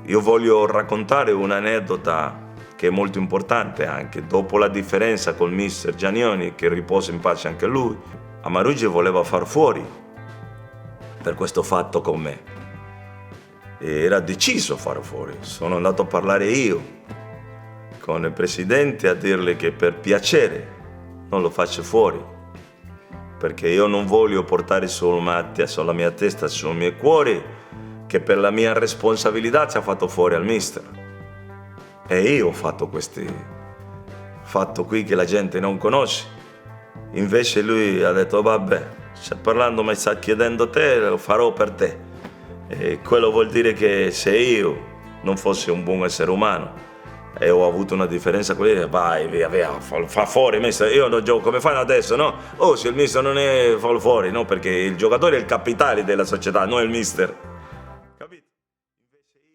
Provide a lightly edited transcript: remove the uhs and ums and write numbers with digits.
Io voglio raccontare un'aneddota che è molto importante anche. Dopo la differenza col mister Giannoni, che riposa in pace anche lui, Amarugi voleva far fuori per questo fatto con me. E era deciso a far fuori. Sono andato a parlare io con il presidente a dirle che per piacere non lo faccio fuori, perché io non voglio portare sulla mia testa, sul mio cuore, che per la mia responsabilità ci ha fatto fuori al mister. E io ho fatto fatto qui che la gente non conosce. Invece lui ha detto vabbè, stai parlando ma sta chiedendo te, lo farò per te. E quello vuol dire che se io non fossi un buon essere umano e ho avuto una differenza con lui, vai via, fa fuori mister, io non gioco come fanno adesso, no? Oh, se il mister non è, fallo fuori, no? Perché il giocatore è il capitale della società, non il mister.